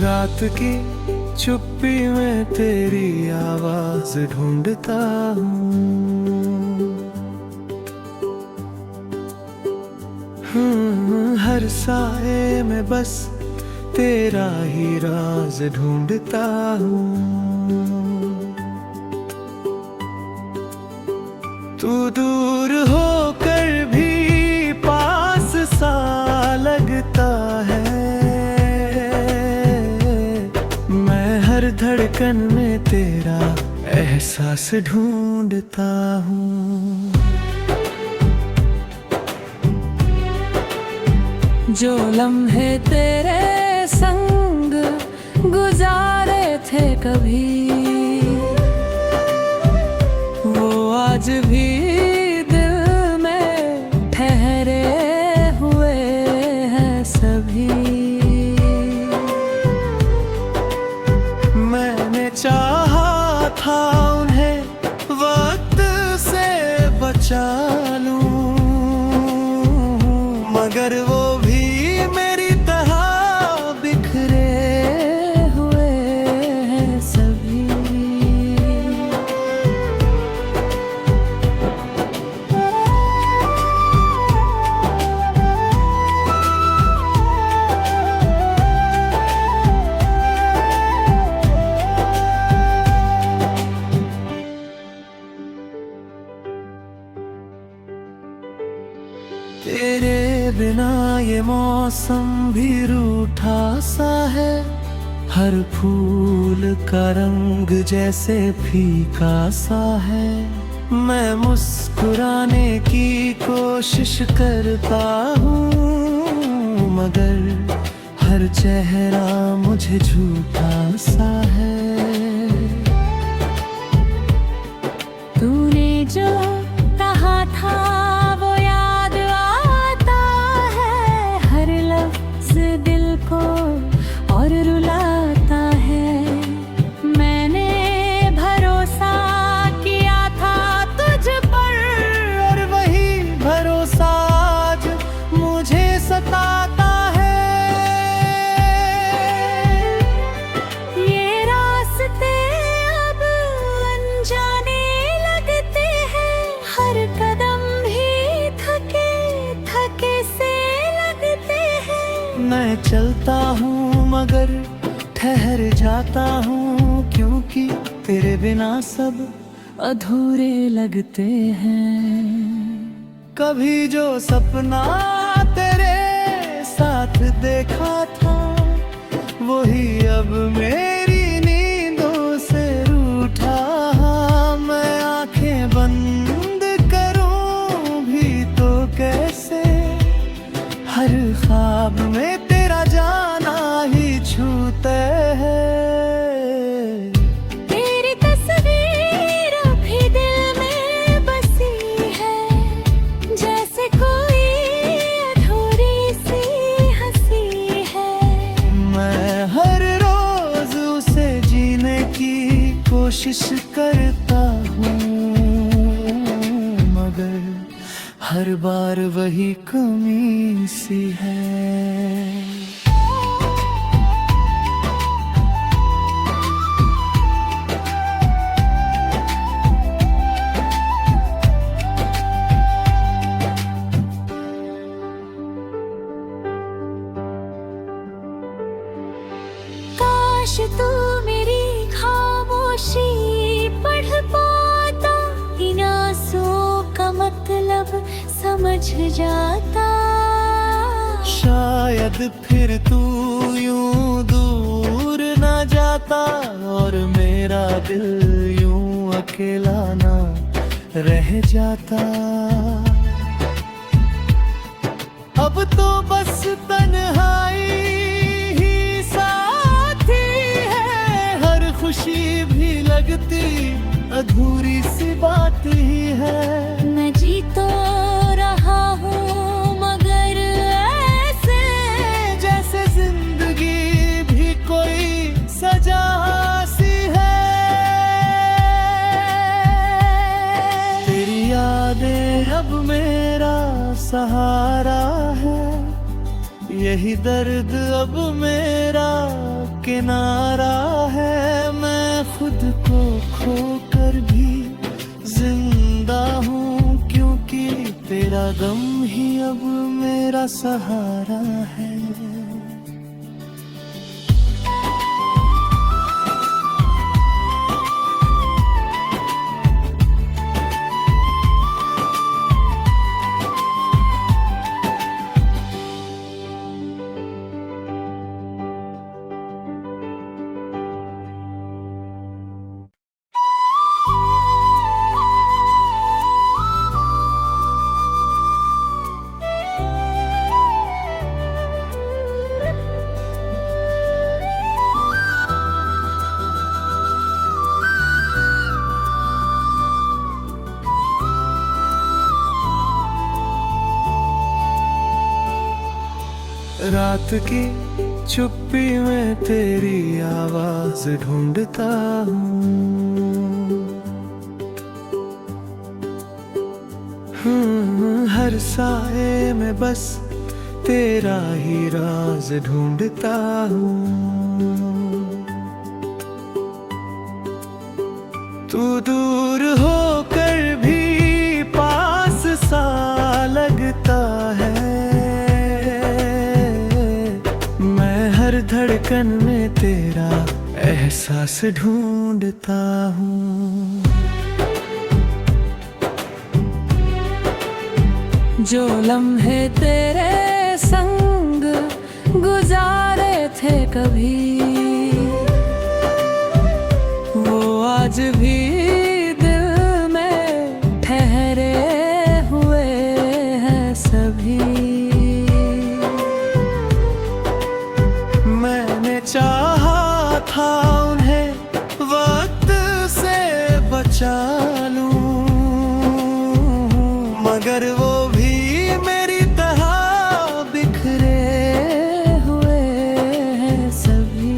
रात की चुप्पी में तेरी आवाज ढूंढता हूँ। हर साए में बस तेरा ही राज ढूंढता हूँ। तू दूर होकर भी पास सा लगता है। मैं हर धड़कन में तेरा एहसास ढूंढता हूँ। जो लम्हे तेरे संग गुजारे थे कभी, वो आज भी दिल में ठहरे हुए हैं सभी। मैंने चाहा था उन्हें वक्त से बचा लूं, मगर वो भी मेरी तरह बिखरे हुए हैं सभी। तेरे बिना ये मौसम भी रूठा सा है। हर फूल का रंग जैसे फीका सा है। मैं मुस्कुराने की कोशिश करता हूँ, मगर हर चेहरा मुझे झूठा सा है। तूने जो कहा था वो याद आता है, हर लफ्ज दिल को और रुलाता है। मैंने भरोसा किया था तुझ पर, और वही भरोसा आज मुझे सताता है। ये रास्ते अब अनजाने लगते हैं। हर कदम भी थके थके से लगते हैं। मैं चलता हूँ मगर ठहर जाता हूँ, क्योंकि तेरे बिना सब अधूरे लगते हैं। कभी जो सपना तेरे साथ देखा था, वही अब मेरी नींदों से रूठा। मैं आंखें बंद करूं भी तो कैसे, हर ख्वाब में तेरा जाना ही छूते है। तेरी तस्वीर भी दिल में बसी है, जैसे कोई अधूरी सी हंसी है। मैं हर रोज उसे जीने की कोशिश करता हूँ, मगर हर बार वही कमी सी है। काश तू मेरी खामोशी पढ़ पाता, इन आंसुओं का मतलब समझ जाता। शायद फिर तू यूं दूर ना जाता, और मेरा दिल यूं अकेला ना रह जाता। अब तो बस तन्हाई ही साथी है। हर खुशी भी लगती अधूरी सी बात ही है। मैं जी तो रहा हूँ मगर ऐसे, जैसे जिंदगी भी कोई सजा सी है। तेरी यादें अब मेरा सहारा है, यही दर्द अब मेरा किनारा है। मैं खुद को खोकर भी जिंदा हूँ, क्योंकि तेरा गम ही अब मेरा सहारा है। रात की चुप्पी में तेरी आवाज ढूंढता हूँ। हर साए में बस तेरा ही राज ढूंढता हूँ। तू दूर होकर भी पास सा लगता है। हर धड़कन में तेरा एहसास ढूंढता हूँ। जो लम्हे तेरे संग गुजारे थे कभी, वो आज भी दिल में ठहरे हुए हैं सभी। चाहा था उन्हें वक्त से बचा लूं, मगर वो भी मेरी तरह बिखरे हुए हैं सभी।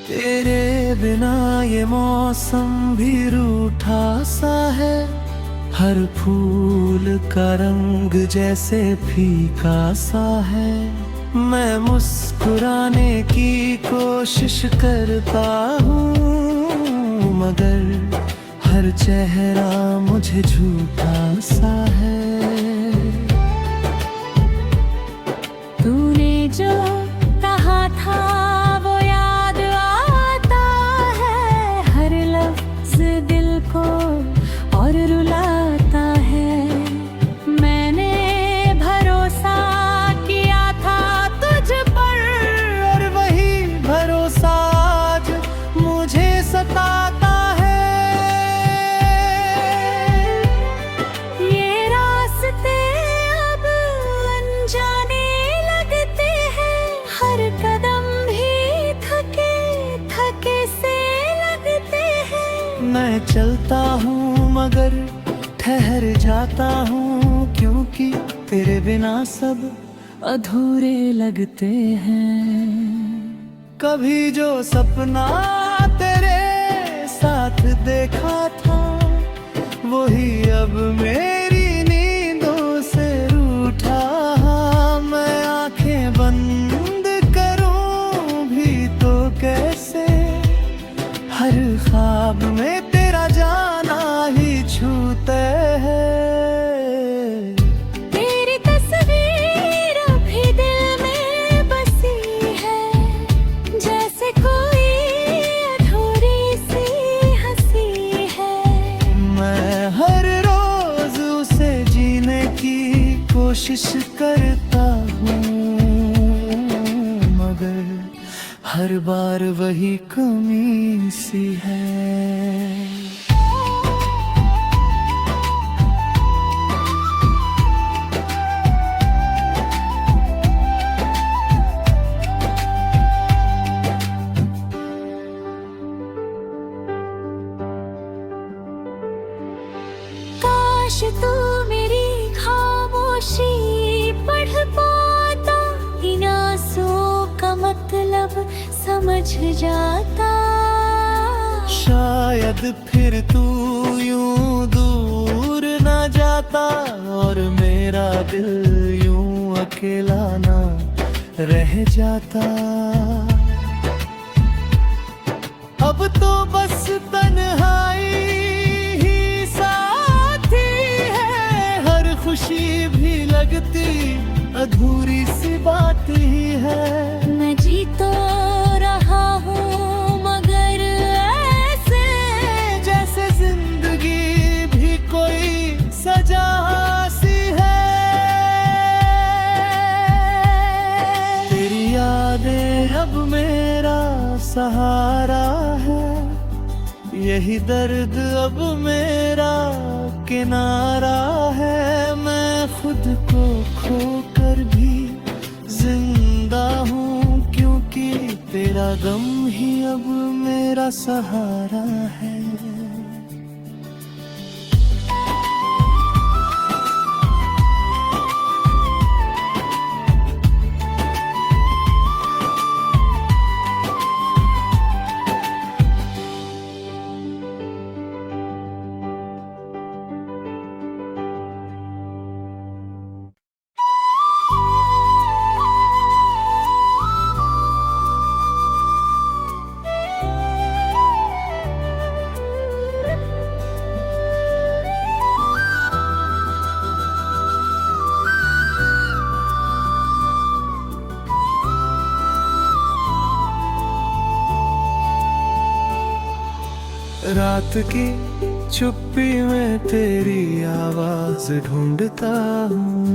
तेरे बिना ये मौसम भी रूठा सा है। हर फूल का रंग जैसे फीका सा है। मैं मुस्कुराने की कोशिश करता हूँ, मगर हर चेहरा मुझे झूठा सा है। तूने जो कहा था और रुलाता है। मैंने भरोसा किया था तुझ पर, और वही भरोसा आज मुझे सताता है। ये रास्ते अब अनजाने लगते हैं। हर कदम भी थके थके से लगते हैं। मैं चलता हूँ मगर ठहर जाता हूँ, क्योंकि तेरे बिना सब अधूरे लगते हैं। कभी जो सपना तेरे साथ देखा था, वही अब मेरी नींदों से रूठा। मैं आंखें बंद करूं भी तो कैसे, हर ख्वाब में तेरा जाना ही छूते हैं। तेरी तस्वीर अभी दिल में बसी है, जैसे कोई अधूरी सी हंसी है। मैं हर रोज उसे जीने की कोशिश करता हूँ, मगर हर बार वही कमी सी है। काश तू मेरी खामोशी मतलब समझ जाता। शायद फिर तू यूं दूर ना जाता और मेरा दिल यूं अकेला ना रह जाता। अब तो बस तन्हाई ही साथी है, हर खुशी भी लगती अधूरी सी बात ही है। मैं जी तो रहा हूँ मगर ऐसे जैसे जिंदगी भी कोई सजा सी है। तेरी यादें अब मेरा सहारा है, यही दर्द अब मेरा किनारा है। मैं खुद को खोकर भी जिंदा हूँ, क्योंकि तेरा गम ही अब मेरा सहारा है। रात की चुप्पी में तेरी आवाज ढूंढता हूँ,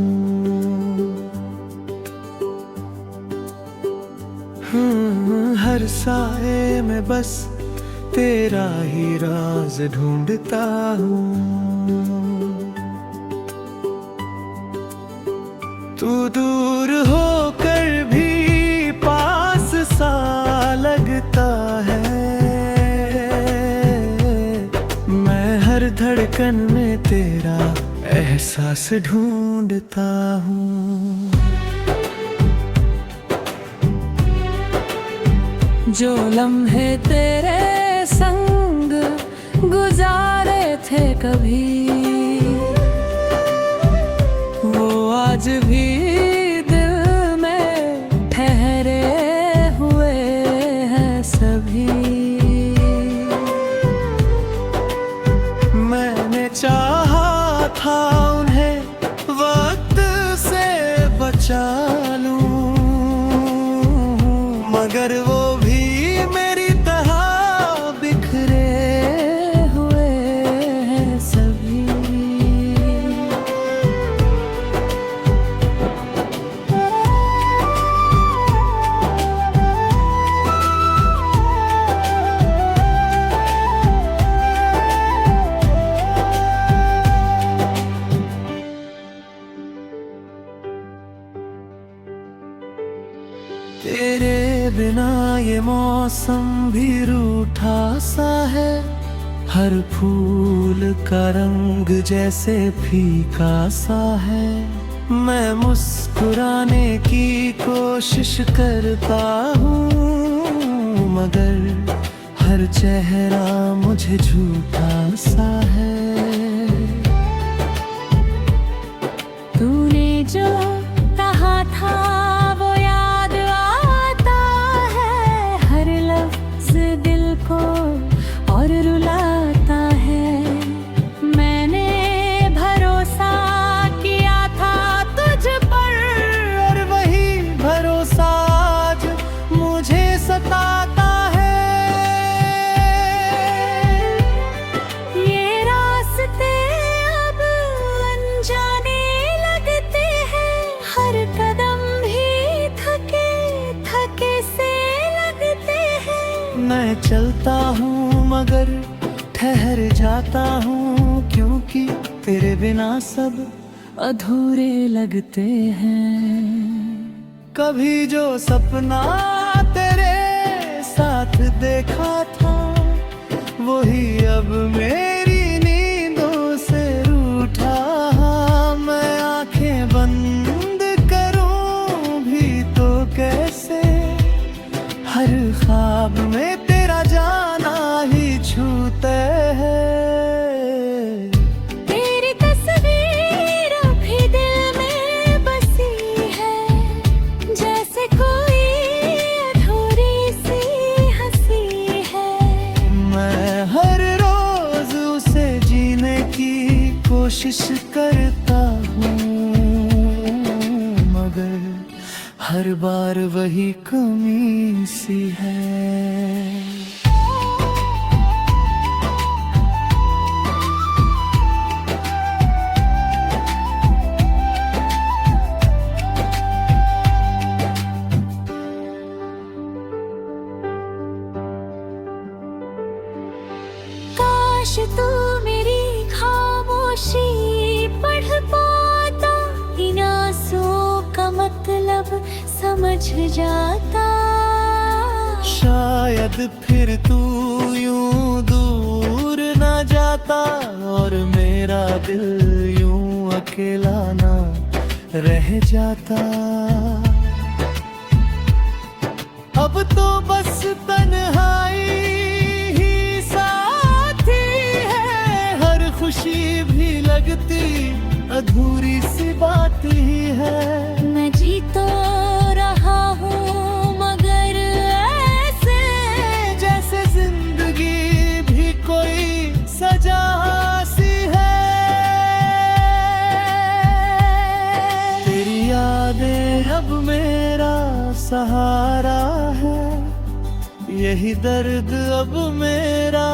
हर साए में बस तेरा ही राज ढूंढता हूँ। तू दूर होकर भी पास सा लगता है, हर धड़कन में तेरा एहसास ढूंढता हूँ। जो लम्हे तेरे संग गुजारे थे कभी, वो आज भी दिल में ठहरे हुए हैं सभी। चाहा था उन्हें वक्त से बचा लूं, मगर वो भी मेरी तरह बिखरे हुए हैं सभी। तेरे बिना ये मौसम भी रूठा सा है, हर फूल का रंग जैसे फीका सा है। मैं मुस्कुराने की कोशिश करता हूँ, मगर हर चेहरा मुझे झूठा सा है। तूने जो कहा था वो याद आता है, हर लफ्ज दिल को और रुलाता है। मैंने भरोसा किया था तुझ पर, और वही भरोसा आज मुझे सताता है। ये रास्ते अब अनजाने लगते हैं, हर कदम भी थके थके से लगते हैं। मैं चलता हूँ मगर ठहर जाता हूँ, क्योंकि तेरे बिना सब अधूरे लगते हैं। कभी जो सपना तेरे साथ देखा था, वही अब मेरी नींदों से रूठा। मैं आंखें बंद करूं भी तो कैसे, ख्वाब में तेरा जाना ही छूते हैं। तेरी तस्वीर अभी दिल में बसी है, जैसे कोई अधूरी सी हंसी है। मैं हर रोज उसे जीने की कोशिश करता हूँ, मगर हर बार वही कमी सी है। काश तू मेरी खामोशी पढ़ पाता, इन आंसुओं का मतलब समझ जाता। शायद फिर तू यूं दूर ना जाता, और मेरा दिल यूं अकेला ना रह जाता। अब तो बस तन्हाई ही साथी है, हर खुशी भी लगती अधूरी सी बात ही है। मैं जी तो रहा हूँ मगर ऐसे, जैसे जिंदगी भी कोई सजा सी है। तेरी यादें अब मेरा सहारा है, यही दर्द अब मेरा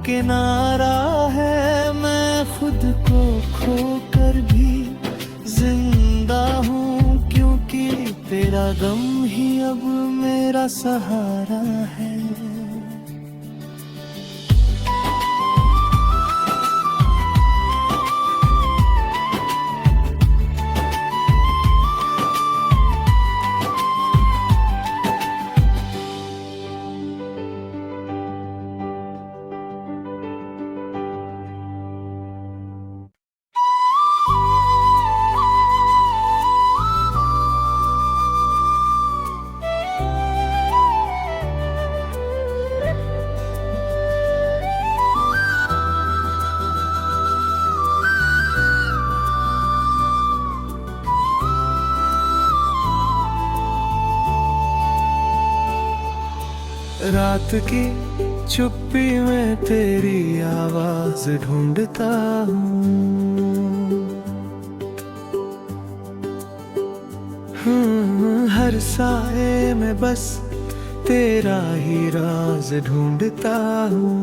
किनारा है। मैं खुद को खोकर भी जिंदा हूँ, क्योंकि तेरा गम ही अब मेरा सहारा है। रात की चुप्पी में तेरी आवाज ढूंढता हूँ, हर साए में बस तेरा ही राज ढूंढता हूँ।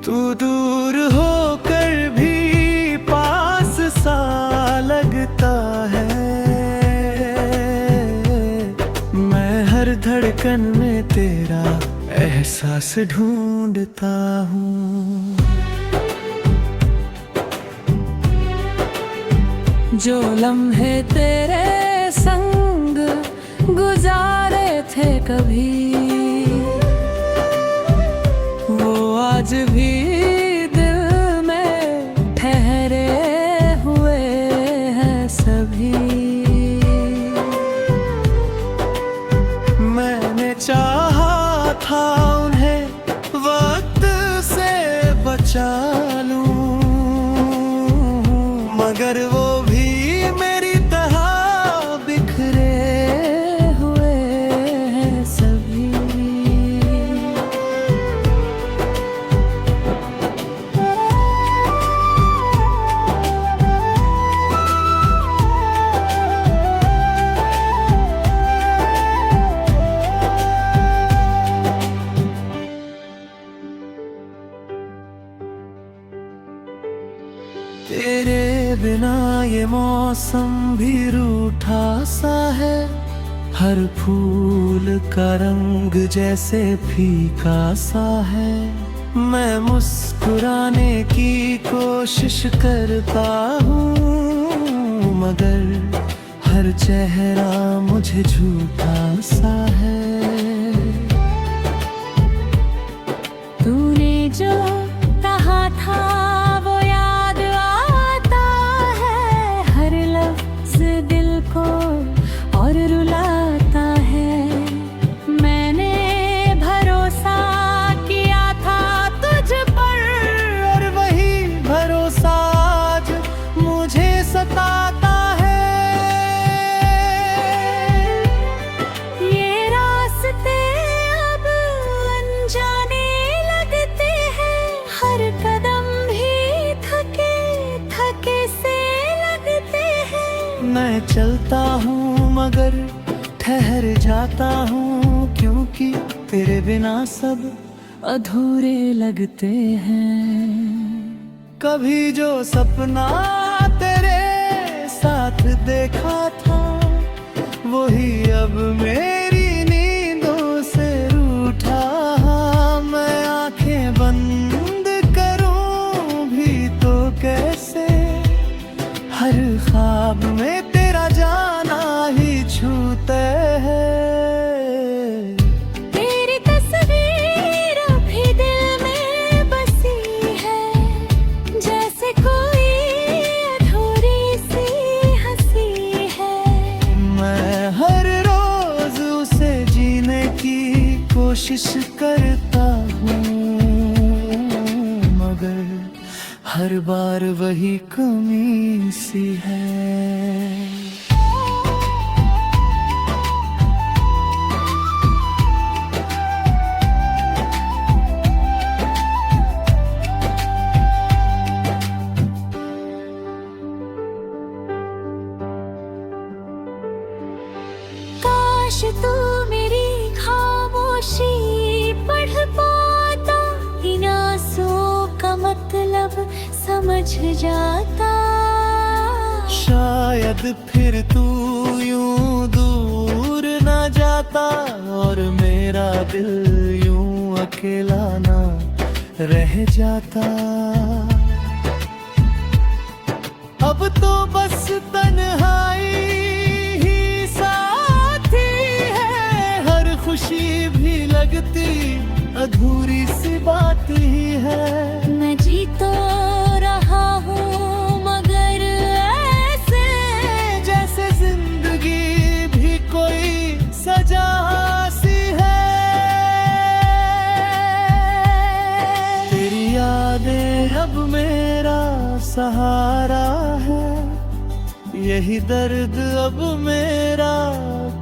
तू दूर होकर भी पास सा लगता है, हर धड़कन में तेरा एहसास ढूंढता हूँ। जो लम्हे तेरे संग गुजारे थे कभी, वो आज भी दिल में ठहरे हुए हैं सभी। चाहा था उन्हें वक्त से बचा लूं, मगर वो भी मेरी तरह बिखरे हुए हैं सभी। तेरे बिना ये मौसम भी रूठा सा है, हर फूल का रंग जैसे फीका सा है। मैं मुस्कुराने की कोशिश करता हूँ, मगर हर चेहरा मुझे झूठा सा है। तूने जो कहा था वो याद आता है, हर लफ्ज़ दिल को और रुला ठहर जाता हूँ, क्योंकि तेरे बिना सब अधूरे लगते हैं। कभी जो सपना तेरे साथ देखा था, वही अब मेरी नींदों से रूठा। मैं आंखें बंद करूं भी तो कैसे, हर ख्वाब में तेरा जाना ही छूते है। तेरी तस्वीर अभी दिल में बसी है, जैसे कोई अधूरी सी हंसी है। मैं हर रोज उसे जीने की कोशिश करता हूँ, मगर हर बार वही कमी सी है। काश तू मेरी खामोशी पढ़ पाता, इन आंसुओं का मतलब समझ जाता। शायद फिर तू यूं दूर न जाता, और मेरा दिल यूं अकेला ना रह जाता। अब तो बस तन्हाई ही साथी है, हर खुशी भी लगती अधूरी सी बात ही है। मैं जी तो रहा हूँ मगर ऐसे, जैसे जिंदगी भी कोई सजा सी है। तेरी यादें अब मेरा सहारा है, यही दर्द अब मेरा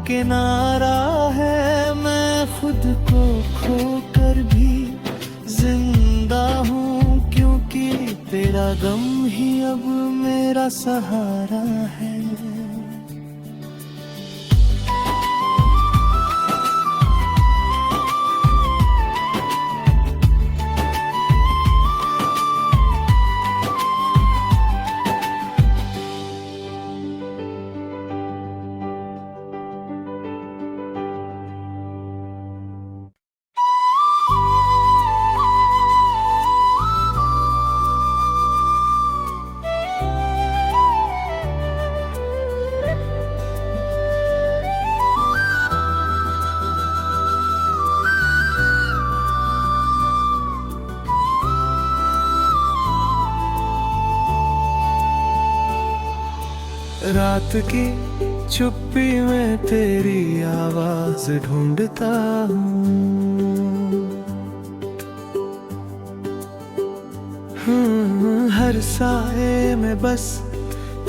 किनारा है। मैं खुद को खोकर भी जिंदा हूँ, क्योंकि तेरा गम ही अब मेरा सहारा है। रात की चुप्पी में तेरी आवाज ढूंढता हूँ, हर साए में बस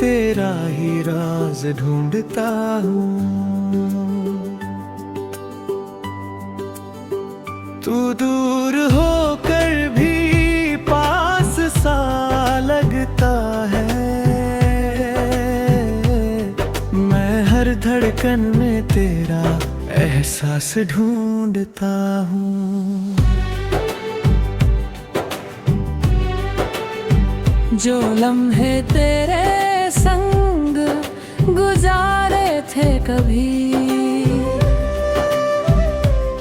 तेरा ही राज ढूंढता हूँ। तू दूर होकर भी पास सा लगता है, हर धड़कन में तेरा एहसास ढूंढता हूँ। जो लम्हे तेरे संग गुजारे थे कभी,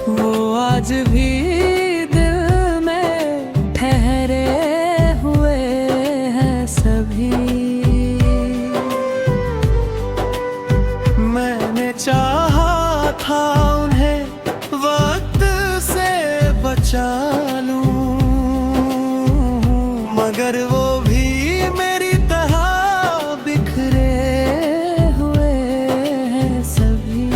वो आज भी दिल में ठहरे हुए हैं सभी। चाहा था उन्हें वक्त से बचा लूं, मगर वो भी मेरी तरह बिखरे हुए हैं सभी।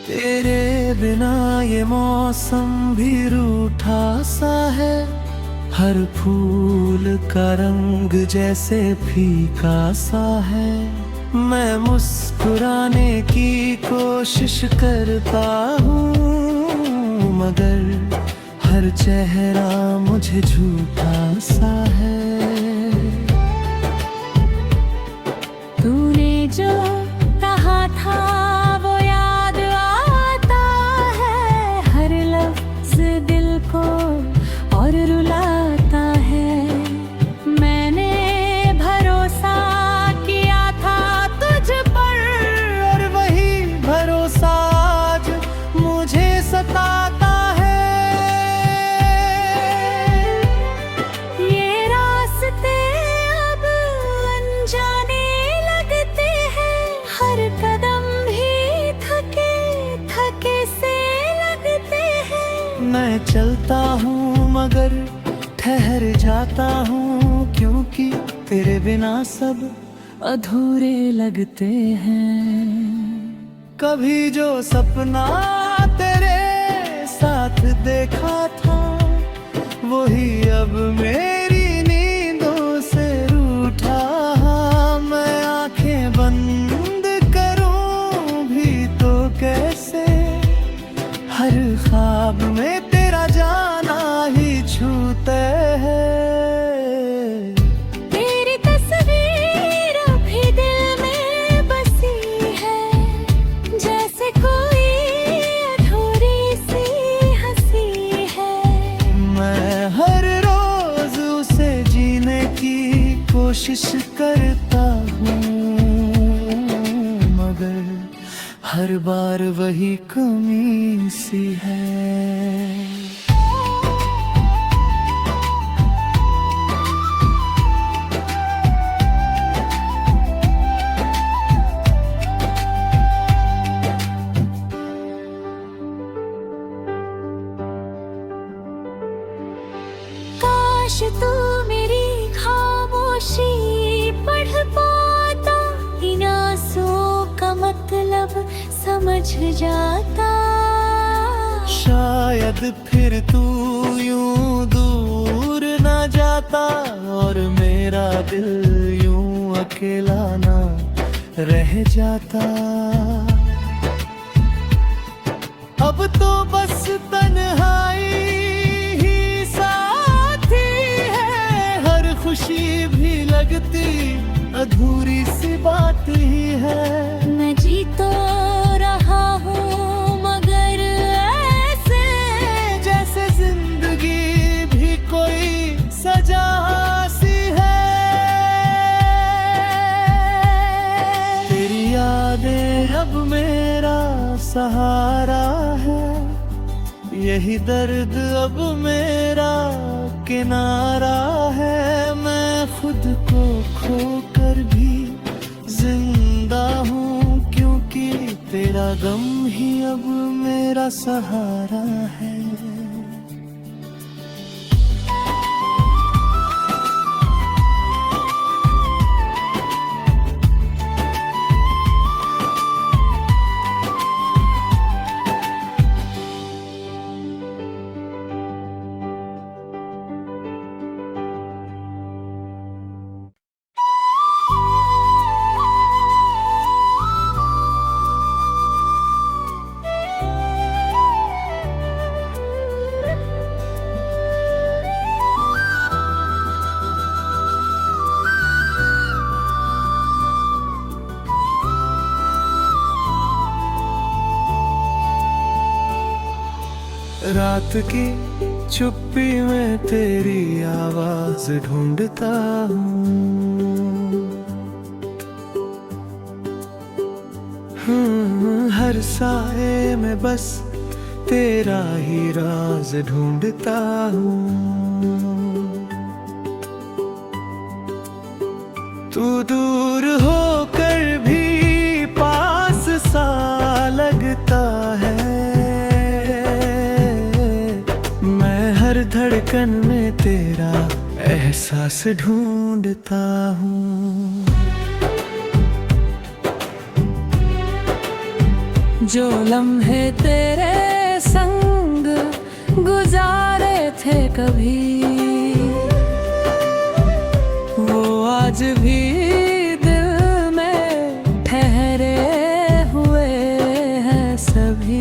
तेरे बिना ये मौसम भी रूठा सा है, हर फूल का रंग जैसे फीका सा है। मैं मुस्कुराने की कोशिश करता हूँ, मगर हर चेहरा मुझे झूठा सा है। तूने जो कहा था वो याद आता है, हर लफ्ज दिल को और रुलाता है। मैंने भरोसा किया था तुझ पर, और वही भरोसा आज मुझे सताता है। ये रास्ते अब अनजाने लगते हैं, हर कदम भी थके थके से लगते हैं। मैं चलता हूँ मगर ठहर जाता हूँ, क्योंकि तेरे बिना सब अधूरे लगते हैं। कभी जो सपना तेरे साथ देखा था, वही अब मेरी नींदों से रूठा। मैं आंखें बंद करूं भी तो कैसे, हर ख्वाब में तेरा जाना ही छूते है। तेरी तस्वीर अभी दिल में बसी है, जैसे कोई अधूरी सी हंसी है। मैं हर रोज उसे जीने की कोशिश करता हूँ, मगर हर बार वही कमी सी है। काश तू मेरी खामोशी पढ़ पाता, इन आंसुओं का मतलब समझ जाता। शायद फिर तू यूं दूर ना जाता, और मेरा दिल यूं अकेला ना रह जाता। अब तो बस तन्हाई ही साथी है, हर खुशी भी लगती अधूरी सी बात ही है। मैं जी तो रहा हूँ मगर ऐसे, जैसे जिंदगी भी कोई सजा सी है। तेरी यादें अब मेरा सहारा है, यही दर्द अब मेरा किनारा है। मैं खुद को खोकर भी जिंदा हूँ, क्योंकि तेरा गम ही अब मेरा सहारा है। रात की चुप्पी में तेरी आवाज ढूंढता हूँ, हर साए में बस तेरा ही राज ढूंढता हूँ। तू दूर होकर भी पास सा लगता है, मैं हर धड़कन में तेरा एहसास ढूंढता हूँ। जो लम्हे तेरे संग गुजारे थे कभी, आज भी दिल में ठहरे हुए हैं सभी।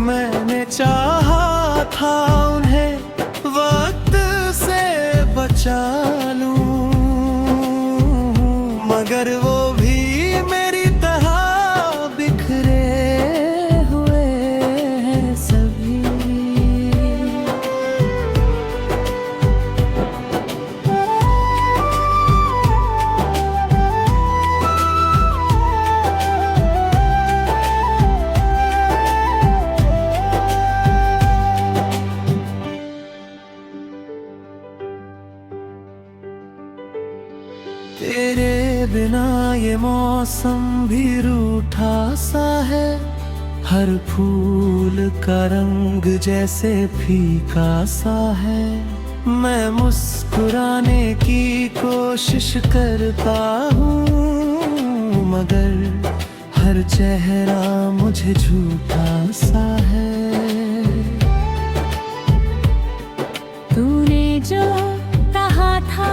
मैंने चाहा था उन्हें वक्त से बचा लूं, मगर वो भी मेरी तरह बिखरे हुए हैं सभी। तेरे बिना ये मौसम भी रूठा सा है, हर फूल का रंग जैसे फीका सा है। मैं मुस्कुराने की कोशिश करता हूँ, मगर हर चेहरा मुझे झूठा सा है। तूने जो कहा था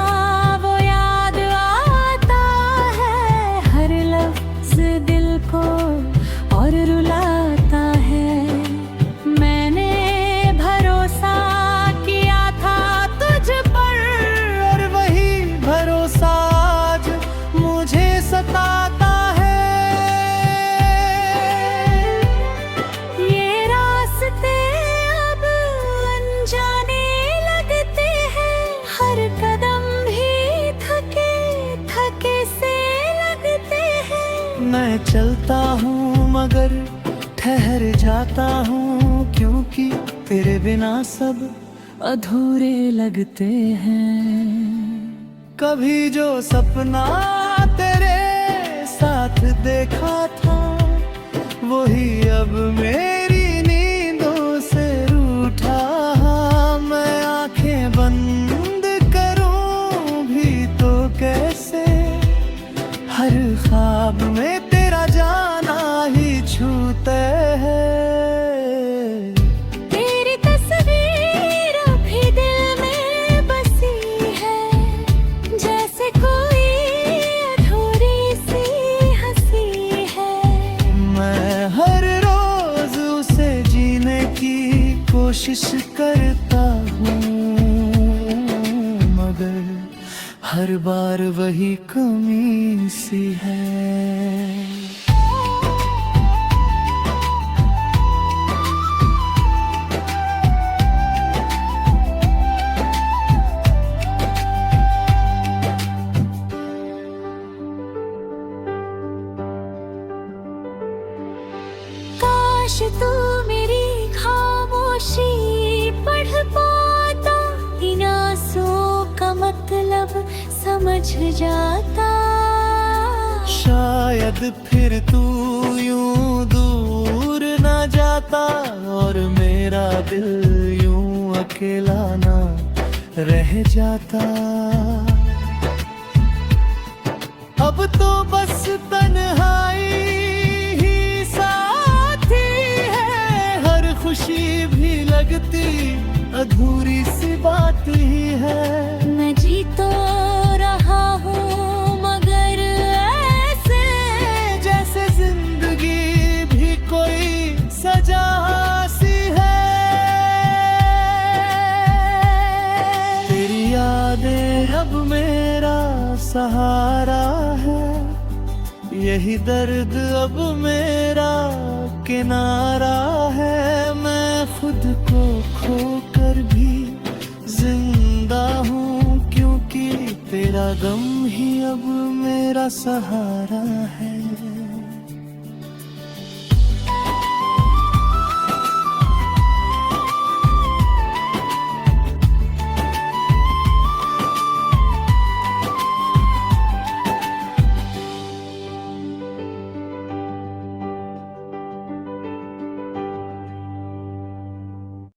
वो याद आता है, हर लफ्ज दिल को और रुलाता है। मैंने भरोसा किया था तुझ पर, और वही भरोसा आज मुझे सताता है। ये रास्ते अब अनजाने लगते हैं, हर कदम भी थके थके से लगते हैं। मैं चलता हूँ मगर ठहर जाता हूँ, क्योंकि तेरे बिना सब अधूरे लगते हैं। कभी जो सपना तेरे साथ देखा था, वही अब मेरी नींदों से रूठा। मैं आंखें बंद करूं भी तो कैसे, हर ख्वाब में तेरा जाना ही छूते है। तेरी तस्वीर अभी दिल में बसी है, जैसे कोई अधूरी सी हंसी है। मैं हर रोज उसे जीने की कोशिश करता हूँ, मगर हर बार वही कमी सी है। काश तू मेरी खामोशी पढ़ पाता, इन आंसुओं का मतलब समझ जाता। शायद फिर तू यूं दूर ना जाता, और मेरा दिल यूं अकेला ना रह जाता। अब तो बस तन्हाई ही साथी है, हर खुशी भी लगती अधूरी सी बात ही है। मैं जी तो रहा हूँ मगर ऐसे, जैसे जिंदगी भी कोई सजा सी है। तेरी यादें अब मेरा सहारा है, यही दर्द अब मेरा किनारा है। मैं खुद को खोकर भी जिंदा हूँ, क्योंकि तेरा गम ही अब मेरा सहारा है।